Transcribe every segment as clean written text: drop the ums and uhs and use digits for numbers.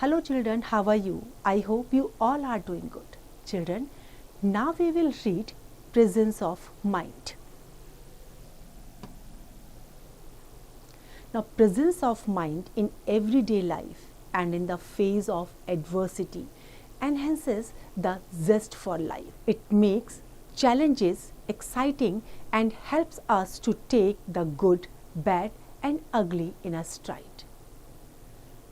Hello children, how are you? I hope you all are doing good. Children, now we will read Presence of Mind. Now, presence of mind in everyday life and in the face of adversity enhances the zest for life. It makes challenges exciting and helps us to take the good, bad, and ugly in a stride.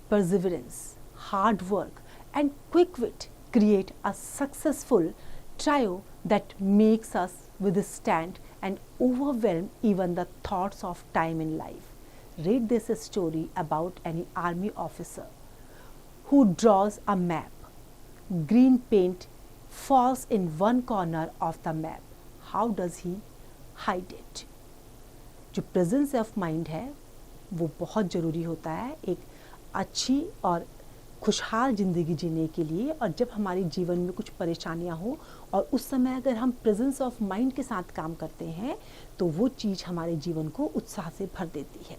Perseverance, hard work, and quick wit create a successful trio that makes us withstand and overwhelm even the thoughts of time in life. Read this story about an army officer who draws a map. Green paint falls in one corner of the map. How does he hide it? जो presence of mind है वो बहुत ज़रूरी होता है एक अच्छी और खुशहाल ज़िंदगी जीने के लिए। और जब हमारे जीवन में कुछ परेशानियां हो और उस समय अगर हम प्रेजेंस ऑफ माइंड के साथ काम करते हैं तो वो चीज़ हमारे जीवन को उत्साह से भर देती है।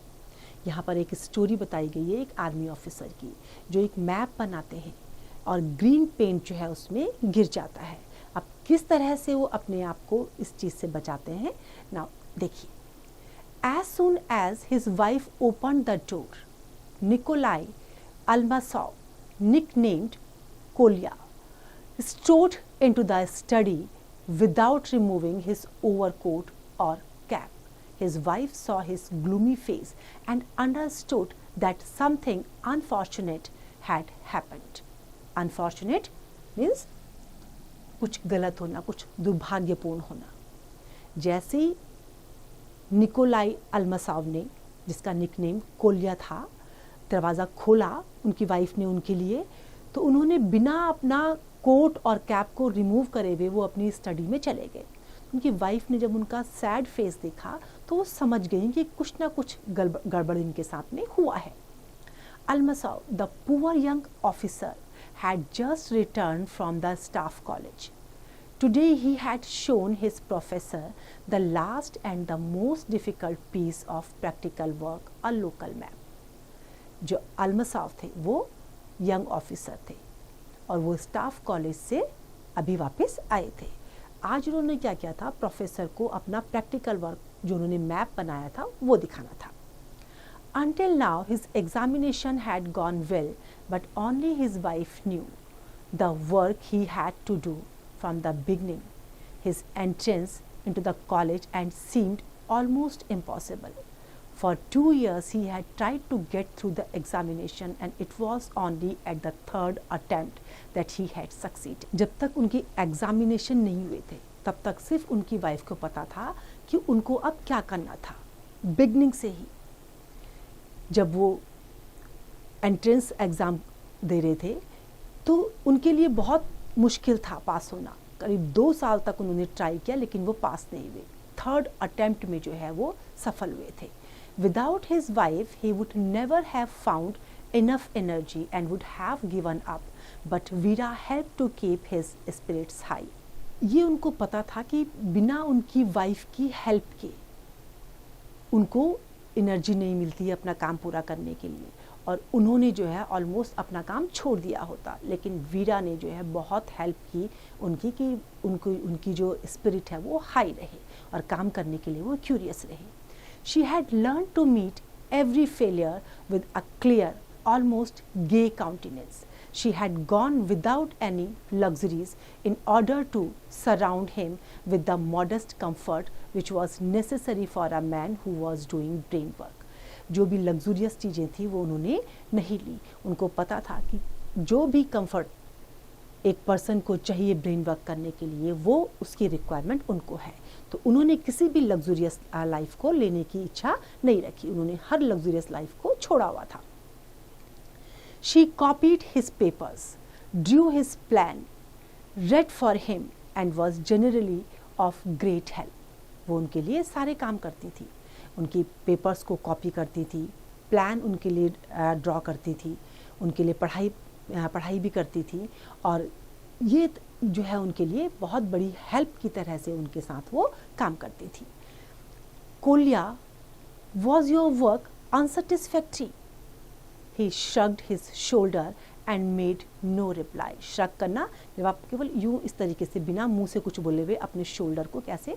यहाँ पर एक स्टोरी बताई गई है एक आर्मी ऑफिसर की जो एक मैप बनाते हैं और ग्रीन पेंट जो है उसमें गिर जाता है। अब किस तरह से वो अपने आप को इस चीज़ से बचाते हैं, नाउ देखिए। As soon as his wife opened the door, Nikolai Almasov, nicknamed Kolya, strode into the study without removing his overcoat or cap. His wife saw his gloomy face and understood that something unfortunate had happened. Unfortunate means कुछ गलत होना, कुछ दुर्भाग्यपूर्ण होना। जैसे ही Nikolai अल्मसाव ने, जिसका nickname Koliya था, दरवाज़ा खोला उनकी वाइफ ने उनके लिए, तो उन्होंने बिना अपना कोट और कैप को रिमूव करे हुए वो अपनी स्टडी में चले गए। उनकी वाइफ ने जब उनका सैड फेस देखा तो वो समझ गई कि कुछ ना कुछ गड़बड़ इनके साथ में हुआ है। अल्मसाव, the poor young officer, had just returned from the staff college. Today he had shown his professor the last and the most difficult piece of practical work, a local map. जो अल्मसाव थे वो यंग ऑफिसर थे और वो staff college से अभी वापस आए थे। आज उन्होंने क्या किया था, प्रोफेसर को अपना प्रैक्टिकल वर्क जो उन्होंने मैप बनाया था वो दिखाना था। Until now his examination had gone well, but only his wife knew the work he had to do from the beginning. His entrance into the college and seemed almost impossible. For 2 years he had tried to get through the examination and it was only at the third attempt that he had succeeded. जब तक उनकी examination नहीं हुए थे तब तक सिर्फ उनकी वाइफ को पता था कि उनको अब क्या करना था। बिगनिंग से ही जब वो एंट्रेंस एग्ज़ाम दे रहे थे तो उनके लिए बहुत मुश्किल था पास होना। करीब 2 साल तक उन्होंने ट्राई किया लेकिन वो पास नहीं हुए। थर्ड अटेम्प्ट में जो है वो सफल हुए थे। Without his wife he would never have found enough energy and would have given up, but Vera help to keep his spirits high. ये उनको पता था कि बिना उनकी वाइफ की हेल्प के उनको एनर्जी नहीं मिलती है अपना काम पूरा करने के लिए और उन्होंने जो है ऑलमोस्ट अपना काम छोड़ दिया होता। लेकिन वीरा ने जो है बहुत हेल्प की उनकी कि उनकी जो स्पिरिट है वो हाई रहे और काम करने के लिए वो क्यूरियस रहे। She had learn to meet every failure with a clear almost gay countenance. She had gone without any luxuries in order to surround him with the modest comfort which was necessary for a man who was doing brain work. जो भी luxurious चीज़ें थी वो उन्होंने नहीं ली। उनको पता था कि जो भी कंफर्ट एक पर्सन को चाहिए ब्रेन वर्क करने के लिए वो उसकी रिक्वायरमेंट उनको है। तो उन्होंने किसी भी लग्जूरियस लाइफ को लेने की इच्छा नहीं रखी। उन्होंने हर लग्जूरियस लाइफ को छोड़ा हुआ था। She copied his papers, drew his plan, read for him and was generally of great help. वो उनके लिए सारे काम करती थी, उनकी पेपर्स को कॉपी करती थी, प्लान उनके लिए ड्रॉ करती थी, उनके लिए पढ़ाई भी करती थी और ये जो है उनके लिए बहुत बड़ी हेल्प की तरह से उनके साथ वो काम करती थी। Koliya, was your work unsatisfactory? He shrugged his shoulder and made no reply. श्रक करना, जब आप केवल यूँ इस तरीके से बिना मुंह से कुछ बोले हुए अपने शोल्डर को कैसे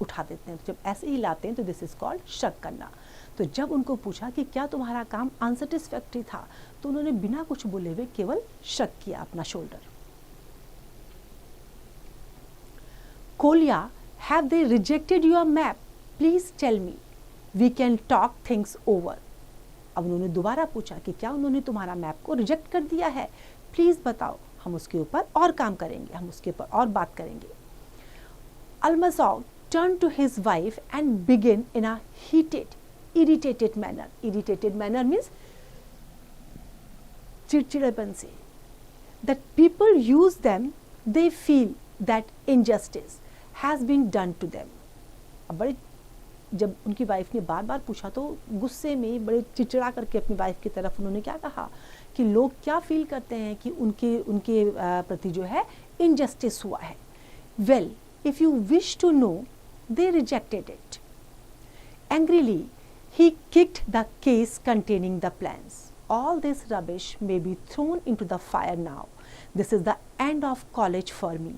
उठा देते हैं, तो जब ऐसे ही लाते हैं तो दिस इज़ कॉल्ड श्रक करना. तो जब उनको पूछा कि क्या तुम्हारा काम अनसेटिस्फैक्ट्री था, तो उन्होंने बिना कुछ बोले हुए केवल श्रक किया अपना shoulder. Kolya, have they rejected your map? Please tell me. We can talk things over. अब उन्होंने दोबारा पूछा कि क्या उन्होंने तुम्हारा मैप को रिजेक्ट कर दिया है, प्लीज़ बताओ, हम उसके ऊपर और काम करेंगे, हम उसके ऊपर और बात करेंगे. Almazov turned to his wife and began in a heated, irritated manner. Irritated manner means चिड़चिड़ेपन से. That people use them, they feel that injustice has been done to them. अब बड़े जब उनकी वाइफ ने बार बार पूछा तो गुस्से में बड़े चिड़चिड़ा करके अपनी वाइफ की तरफ उन्होंने क्या कहा कि लोग क्या फील करते हैं कि उनके प्रति जो है इनजस्टिस हुआ है. Well, if you wish to know, they rejected it. Angrily he kicked the case containing the plans. All this rubbish may be thrown into the fire now. This is the end of college for me.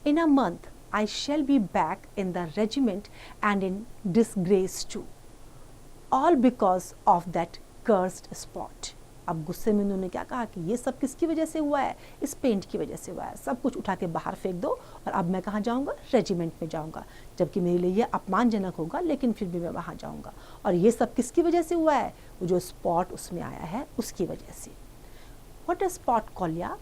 In a month, I shall be back in the regiment and in disgrace too. All because of that cursed spot. अब गुस्से में उन्होंने क्या कहा कि ये सब किसकी वजह से हुआ है, इस पेंट की वजह से हुआ है, सब कुछ उठा के बाहर फेंक दो और अब मैं कहाँ जाऊँगा, रेजिमेंट में जाऊँगा, जबकि मेरे लिए ये अपमानजनक होगा लेकिन फिर भी मैं वहाँ जाऊँगा. और ये सब किसकी वजह से हुआ है, वो जो स्पॉट उसमें आया है उसकी वजह से. What a spot, Kolya?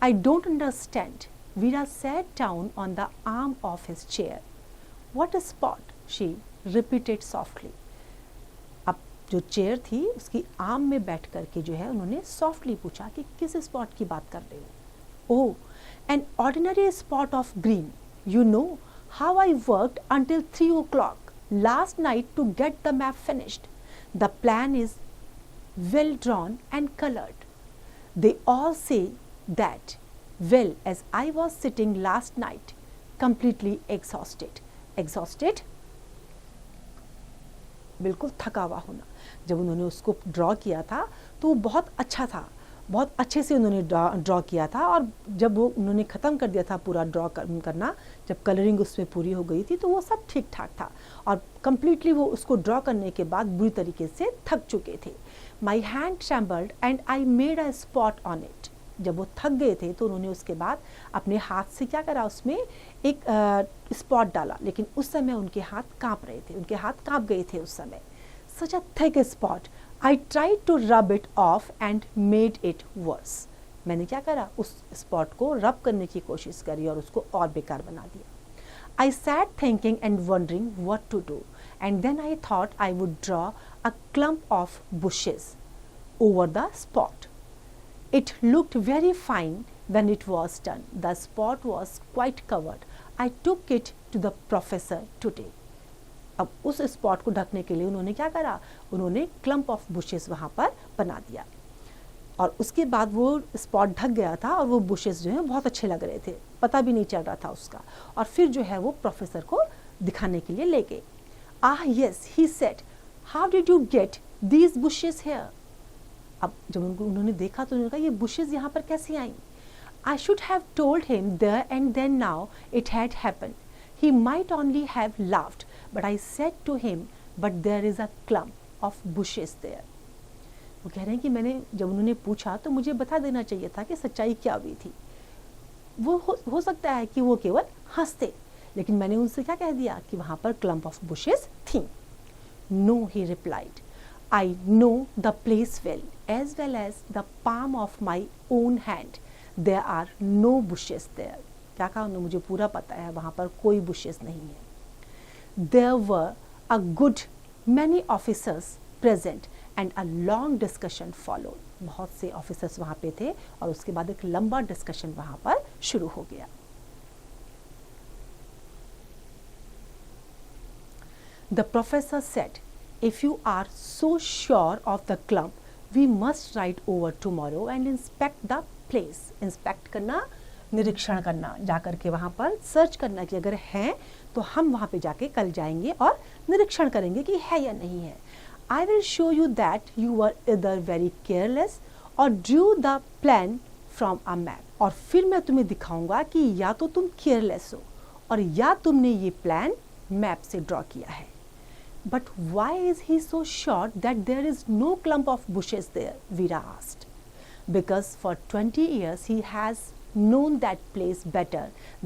I don't understand. Veera sat down on the arm of his chair. What a spot? She repeated softly. अब जो चेयर थी उसकी आर्म में बैठ करके जो है उन्होंने सॉफ्टली पूछा कि किस स्पॉट की बात कर रहे हो. Oh, an ordinary spot of green. You know how I worked until 3 o'clock last night to get the map finished. The plan is well drawn and colored. They all say that. Well, as I was sitting last night, completely exhausted. Exhausted? बिल्कुल थका हुआ होना. जब उन्होंने उसको draw किया था तो वो बहुत अच्छा था, बहुत अच्छे से उन्होंने ड्रॉ किया था. और जब वो उन्होंने ख़त्म कर दिया था पूरा ड्रॉ करना, जब कलरिंग उसमें पूरी हो गई थी तो वो सब ठीक ठाक था और कम्प्लीटली वो उसको ड्रॉ करने के बाद बुरी तरीके से थक चुके थे. My hand trembled and I made a spot on it. जब वो थक गए थे तो उन्होंने उसके बाद अपने हाथ से क्या करा, उसमें एक स्पॉट डाला, लेकिन उस समय उनके हाथ काँप रहे थे, उनके हाथ काँप गए थे उस समय. Such a thick spot. I tried to rub it off and made it worse. मैंने क्या करा, उस स्पॉट को रब करने की कोशिश करी और उसको और बेकार बना दिया. I sat thinking and wondering what to do, and then I thought I would draw a clump of bushes over the spot. It looked very fine when it was done. The spot was quite covered. I took it to the professor today. अब उस spot को ढकने के लिए उन्होंने क्या करा, उन्होंने क्लम्प ऑफ बुशेस वहाँ पर बना दिया और उसके बाद वो स्पॉट ढक गया था और वो बुशेस जो हैं बहुत अच्छे लग रहे थे, पता भी नहीं चल रहा था उसका. और फिर जो है वो प्रोफेसर को दिखाने के लिए ले गए. Ah yes, he said, how did you get these bushes here? अब जब उन्होंने देखा तो उन्होंने कहा ये बुशेस यहाँ पर कैसे आई. I should have told him there and then now it had happened. He might only have laughed, but I said to him, but there is a clump of bushes there. वो कह रहे हैं कि मैंने जब उन्होंने पूछा तो मुझे बता देना चाहिए था कि सच्चाई क्या हुई थी. वो हो सकता है कि वो केवल हंसते, लेकिन मैंने उनसे क्या कह दिया कि वहाँ पर क्लम्प ऑफ बुशेस थी. No, he replied. I know the place well as the palm of my own hand. There are no bushes there. क्या कहा उन्होंने, मुझे पूरा पता है वहाँ पर कोई बुशेस नहीं है. There were a good many officers present and a long discussion followed. बहुत से ऑफिसर्स वहाँ पे थे और उसके बाद एक लंबा डिस्कशन वहाँ पर शुरू हो गया. The professor said, if you are so sure of the clump, we must ride over tomorrow and inspect the place. Inspect करना, निरीक्षण करना, जाकर के वहाँ पर सर्च करना कि अगर हैं तो हम वहाँ पे जाके कल जाएंगे और निरीक्षण करेंगे कि है या नहीं है. I will show you that you were either very careless और Drew the plan from a map. और फिर मैं तुम्हें दिखाऊंगा कि या तो तुम केयरलेस हो और या तुमने ये प्लान मैप से ड्रॉ किया है। But why is he so sure that there is no clump of bushes there? Vera asked. Because for 20 years he has known that place better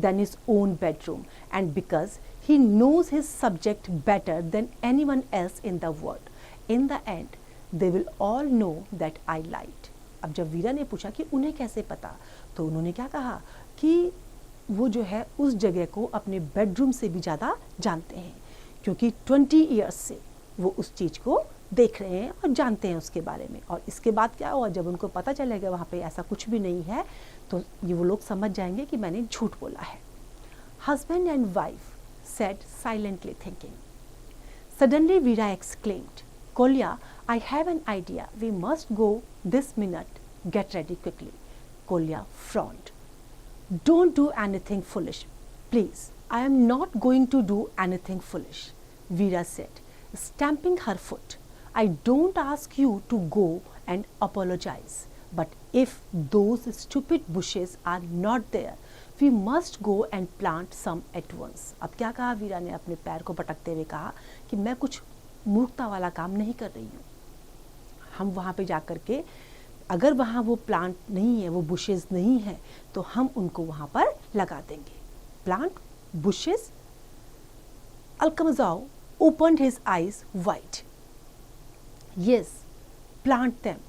than his own bedroom, and because he knows his subject better than anyone else in the world. In the end, they will all know that I lied. अब जब वीरा ने पूछा कि उन्हें कैसे पता, तो उन्होंने क्या कहा कि वो जो है उस जगह को अपने बेडरूम से भी ज़्यादा जानते हैं, क्योंकि 20 ईयर्स से वो उस चीज़ को देख रहे हैं और जानते हैं उसके बारे में। और इसके बाद क्या हुआ, जब उनको पता चलेगा वहाँ पे ऐसा कुछ भी नहीं है, तो ये वो लोग समझ जाएंगे कि मैंने झूठ बोला है। Husband and wife said silently thinking. Suddenly Veera exclaimed, Kolya, I have an idea. We must go this minute. Get ready quickly. Kolya frowned. Don't do anything foolish. Please, I am not going to do anything foolish, Veera said, stamping her foot. I don't ask you to go and apologize. But if those stupid bushes are not there, we must go and plant some at once. अब क्या कहा वीरा ने अपने पैर को पटकते हुए कहा कि मैं कुछ मूर्खता वाला काम नहीं कर रही हूँ। हम वहाँ पे जा कर के अगर वहाँ वो प्लांट नहीं है, वो बुशेस नहीं है, तो हम उनको वहाँ पर लगा देंगे। Plant bushes? Alcamazao opened his eyes wide. Yes, plant them.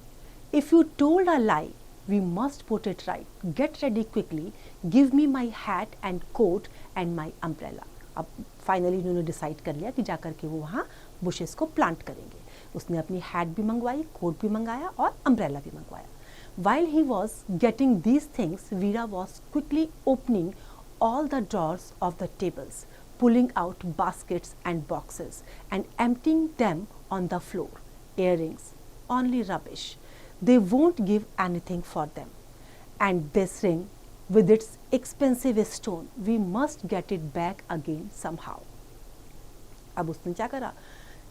If you told a lie, we must put it right. Get ready quickly. Give me my hat and coat and my umbrella. अब finally उन्होंने decide कर लिया कि जाकर के वो वहाँ bushes को प्लांट करेंगे। उसने अपनी हैट भी मंगवाई, कोट भी मंगाया और अम्ब्रेला भी मंगवाया। While he was getting these things, Veera was quickly opening all the drawers of the tables, pulling out baskets and boxes and emptying them on the floor. Earrings, only rubbish. They won't give anything for them. And this ring with its expensive stone, we must get it back again somehow. अब उसने क्या करा,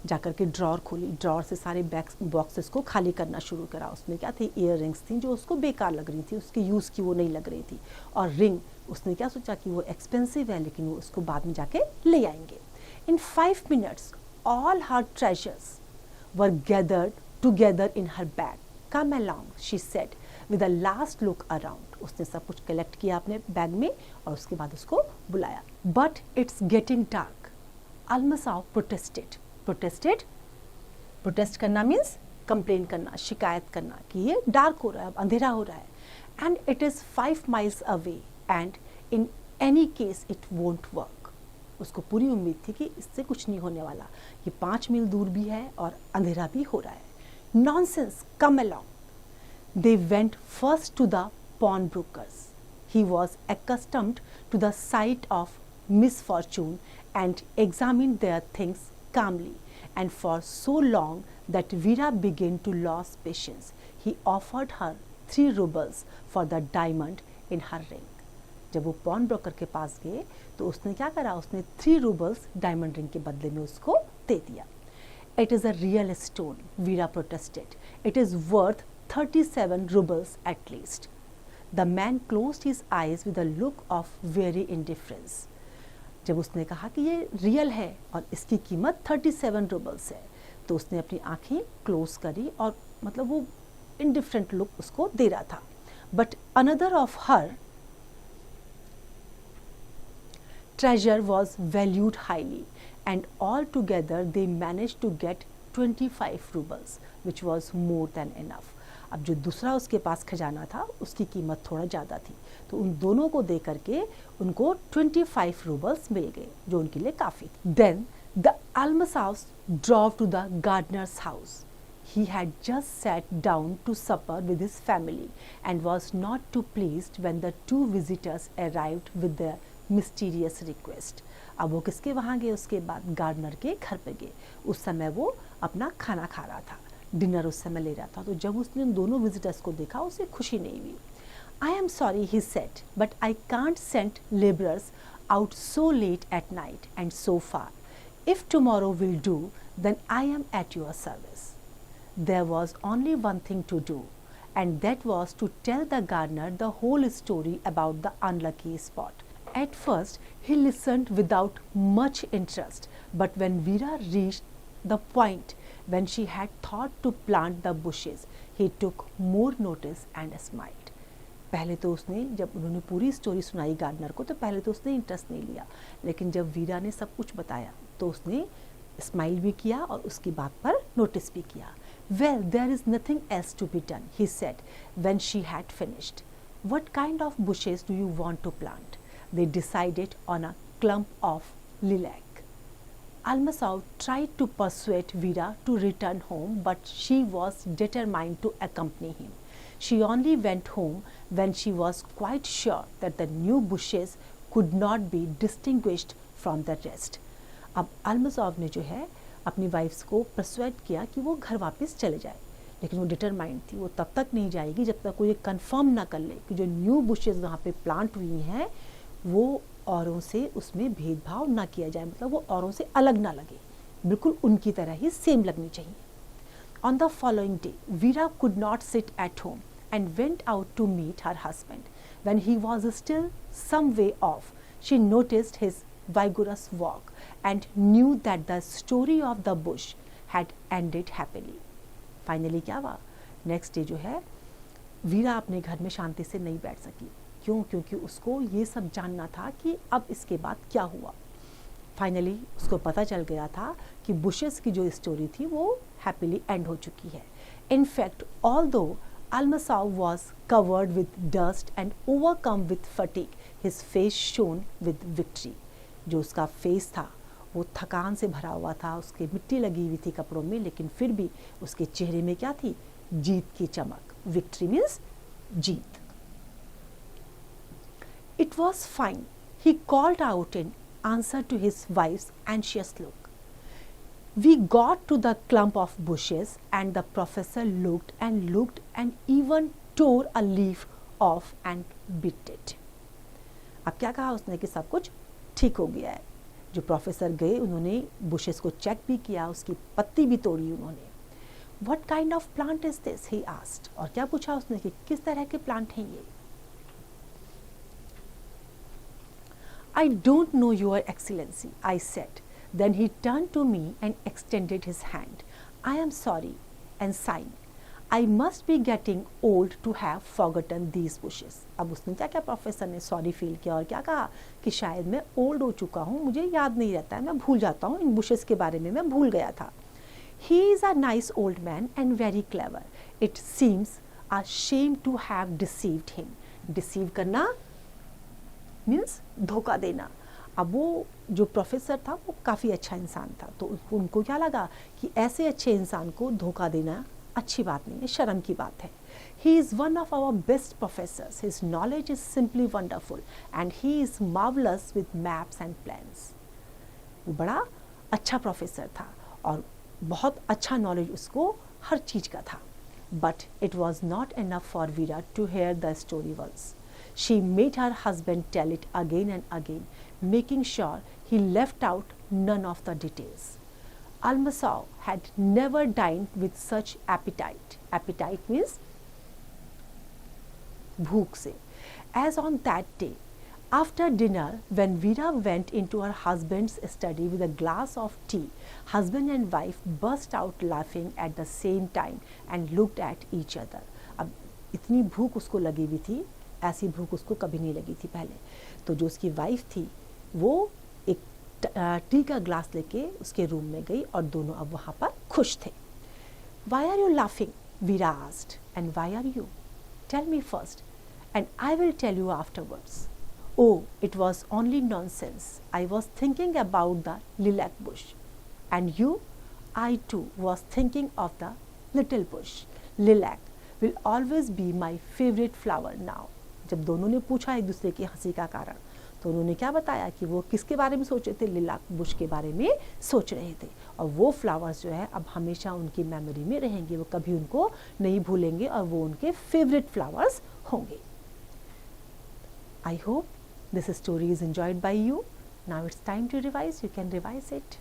जाकर के drawer खोली, drawer से सारे boxes को खाली करना शुरू करा। उसमें क्या थी, ईयर रिंग्स थी जो उसको बेकार लग रही थी, उसके यूज़ की वो नहीं लग रही थी। और रिंग उसने क्या सोचा कि वो एक्सपेंसिव है, लेकिन वो उसको बाद में जाके ले आएंगे। In 5 minutes, all her treasures were gathered together in her bag. Come along, she said, with a last look around. उसने सब कुछ कलेक्ट किया अपने बैग में और उसके बाद उसको बुलाया। But it's getting dark. Almasao protested. Protest करना means कंप्लेन करना, शिकायत करना कि ये डार्क हो रहा है, अब अंधेरा हो रहा है। And it is 5 miles away and in any case it won't work. उसको पूरी उम्मीद थी कि इससे कुछ नहीं होने वाला, ये 5 मील दूर भी है और अंधेरा भी हो रहा है। Nonsense, come along. They went first to the pawnbroker's. He was accustomed to the sight of misfortune and examined their things calmly, and for so long that Veera began to lose patience. He offered her 3 rubles for the diamond in her ring. जब वो pawn broker के पास गए तो उसने क्या करा, उसने 3 roubles diamond ring के बदले में उसको दे दिया। It is a real stone, Veera protested. It is worth 37 rubles at least. The man closed his eyes with a look of very indifference. जब उसने कहा कि ये रियल है और इसकी कीमत 37 रूबल्स है, तो उसने अपनी आंखें क्लोज करी और मतलब वो इंडिफरेंट लुक उसको दे रहा था। But another of her treasure was valued highly, and altogether they managed to get 25 rubles, which was more than enough. अब जो दूसरा उसके पास खजाना था उसकी कीमत थोड़ा ज़्यादा थी, तो उन दोनों को दे करके उनको 25 रूबल्स मिल गए, जो उनके लिए काफ़ी थी। Then the Almasaus drove to the gardener's house. He had just sat down to supper with his family and was not too pleased when the 2 visitors arrived with their mysterious request. अब वो किसके वहाँ गए, उसके बाद gardener के घर पे गए। उस समय वो अपना खाना खा रहा था, डिनर उस समय ले रहा था। तो जब उसने उन दोनों विजिटर्स को देखा उसे खुशी नहीं हुई। I am sorry he said, but I can't send labourers out so late at night and so far. If tomorrow will do, then I am at your service. There was only one thing to do, and that was to tell the gardener the whole story about the unlucky spot. At first, he listened without much interest, but when Veera reached the point when she had thought to plant the bushes, he took more notice and smiled. पहले तो उसने, जब उन्होंने पूरी story सुनाई gardener को, तो पहले तो उसने इंटरेस्ट नहीं लिया, लेकिन जब वीरा ने सब कुछ बताया तो उसने स्माइल भी किया और उसकी बात पर नोटिस भी किया. Well, there is nothing else to be done, he said when she had finished. What kind of bushes do you want to plant? They decided on a clump of lilac. Almasov tried to persuade Veera to return home, but she was determined to accompany him. She only went home when she was quite sure that the new bushes could not be distinguished from the rest. अब अल्माज़ोव ने जो है अपनी wives को persuade किया कि वो घर वापस चले जाए, लेकिन वो डिटरमाइंड थी, वो तब तक नहीं जाएगी जब तक वो ये कंफर्म ना कर ले कि जो न्यू बुशेस वहाँ पे प्लांट हुई हैं वो औरों से उसमें भेदभाव ना किया जाए, मतलब वो औरों से अलग ना लगे, बिल्कुल उनकी तरह ही सेम लगनी चाहिए. On the following day, Veera could not sit at home and went out to meet her husband. When he was still some way off, she noticed his vigorous walk and knew that the story of the bush had ended happily. Finally क्या हुआ? Next day जो है वीरा अपने घर में शांति से नहीं बैठ सकी. क्यों? क्योंकि उसको ये सब जानना था कि अब इसके बाद क्या हुआ. फाइनली उसको पता चल गया था कि बुशेस की जो स्टोरी थी वो हैप्पीली एंड हो चुकी है. In fact although Almasov was covered with dust and overcome with fatigue, his face shone with victory. जो उसका फेस था वो थकान से भरा हुआ था, उसके मिट्टी लगी हुई थी कपड़ों में, लेकिन फिर भी उसके चेहरे में क्या थी? जीत की चमक. Victory means Jeet. It was fine, he called out in answer to his wife's anxious look. We got to the clump of bushes and the professor looked and even tore a leaf off and bit it. अब क्या कहा उसने कि सब कुछ ठीक हो गया है. जो प्रोफेसर गए उन्होंने बुशेस को चेक भी किया, उसकी पत्ती भी तोड़ी उन्होंने. What kind of plant is this? he asked. और क्या पूछा उसने कि किस तरह के प्लांट हैं ये. I don't know, Your Excellency, I said. Then he turned to me and extended his hand. I am sorry, and sighing. I must be getting old to have forgotten these bushes. अब उसने क्या क्या professor ने sorry feel किया और क्या कहा कि शायद मैं ओल्ड हो चुका हूँ, मुझे याद नहीं रहता है, मैं भूल जाता हूँ, इन बुशेस के बारे में मैं भूल गया था. He is a nice old man and very clever. It seems a shame to have deceived him. Deceive करना मीन्स धोखा देना. अब वो जो प्रोफेसर था वो काफ़ी अच्छा इंसान था, तो उनको क्या लगा कि ऐसे अच्छे इंसान को धोखा देना अच्छी बात नहीं है, शर्म की बात है. He is one of our best professors. His knowledge is simply wonderful and he is marvelous with maps and plans. वो बड़ा अच्छा प्रोफेसर था और बहुत अच्छा नॉलेज उसको हर चीज़ का था. But it was not enough for Veera to hear the story once. She made her husband tell it again and again, making sure he left out none of the details. Almasov had never dined with such appetite. Appetite means bhook se. As on that day. After dinner, when Veera went into her husband's study with a glass of tea, husband and wife burst out laughing at the same time and looked at each other. अब इतनी भूख उसको लगी हुई थी, ऐसी भूख उसको कभी नहीं लगी थी पहले. तो जो उसकी वाइफ थी वो एक टी का ग्लास लेके उसके रूम में गई और दोनों अब वहाँ पर खुश थे. Why are you laughing? Veera asked. And why are you? Tell me first, and I will tell you afterwards. Oh, it was only nonsense. I was thinking about the lilac bush. And you? I too was thinking of the little bush. Lilac will always be my favorite flower now. जब दोनों ने पूछा एक दूसरे की हंसी का कारण, तो उन्होंने क्या बताया कि वो किसके बारे में सोच रहे थे? लिलाक बुश के बारे में सोच रहे थे. और वो फ्लावर्स जो है अब हमेशा उनकी मेमोरी में रहेंगे, वो कभी उनको नहीं भूलेंगे और वो उनके फेवरेट फ्लावर्स होंगे. I hope this story is enjoyed by you. Now it's time to revise. You can revise it.